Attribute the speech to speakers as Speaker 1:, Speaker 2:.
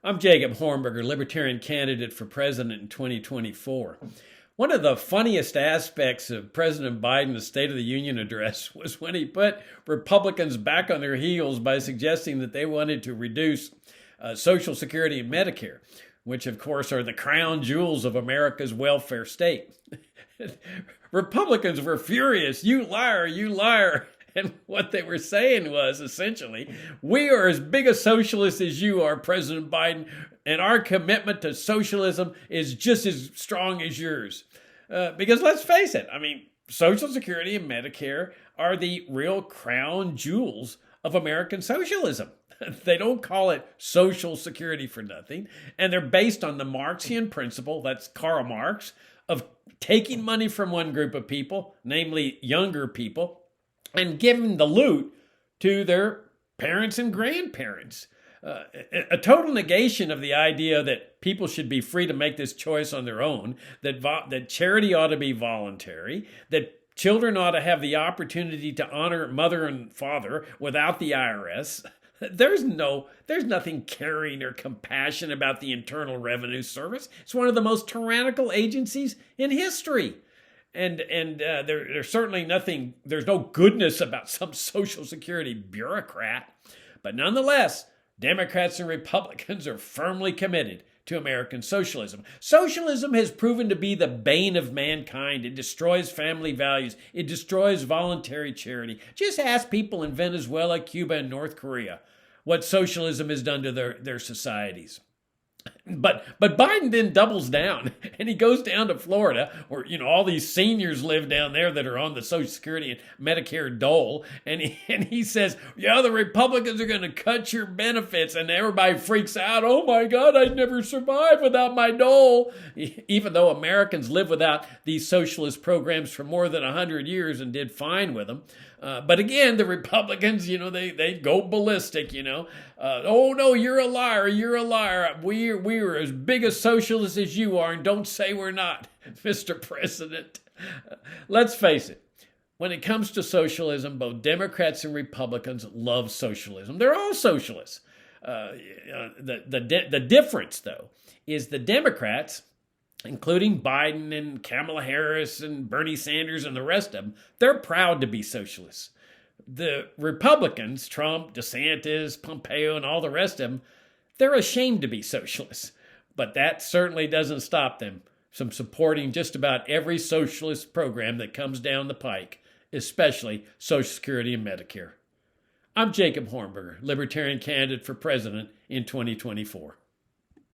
Speaker 1: I'm Jacob Hornberger, Libertarian candidate for president in 2024. One of the funniest aspects of President Biden's State of the Union address was when he put Republicans back on their heels by suggesting that they wanted to reduce Social Security and Medicare, which, of course, are the crown jewels of America's welfare state. Republicans were furious. You liar, you liar. And what they were saying was essentially, we are as big a socialist as you are, President Biden, and our commitment to socialism is just as strong as yours. Because let's face it, Social Security and Medicare are the real crown jewels of American socialism. They don't call it Social Security for nothing, and they're based on the Marxian principle, that's Karl Marx, of taking money from one group of people, namely younger people, and giving the loot to their parents and grandparents. A total negation of the idea that people should be free to make this choice on their own, that charity ought to be voluntary, that children ought to have the opportunity to honor mother and father without the IRS. There's nothing caring or compassion about the Internal Revenue Service. It's one of the most tyrannical agencies in history. And there's certainly nothing, there's no goodness about some Social Security bureaucrat. But nonetheless, Democrats and Republicans are firmly committed to American socialism. Socialism has proven to be the bane of mankind. It destroys family values. It destroys voluntary charity. Just ask people in Venezuela, Cuba, and North Korea what socialism has done to their societies. But Biden then doubles down and he goes down to Florida where, all these seniors live down there that are on the Social Security and Medicare dole. And he says, yeah, the Republicans are going to cut your benefits. And everybody freaks out. Oh, my God, I'd never survive without my dole. Even though Americans live without these socialist programs for more than 100 years and did fine with them. But again, the Republicans, they go ballistic, oh, no, you're a liar. You're a liar. We're as big a socialist as you are, and don't say we're not, Mr. President. Let's face it. When it comes to socialism, both Democrats and Republicans love socialism. They're all socialists. The difference, though, is the Democrats, including Biden and Kamala Harris and Bernie Sanders and the rest of them, they're proud to be socialists. The Republicans, Trump, DeSantis, Pompeo, and all the rest of them, they're ashamed to be socialists. But that certainly doesn't stop them from supporting just about every socialist program that comes down the pike, especially Social Security and Medicare. I'm Jacob Hornberger, Libertarian candidate for president in 2024.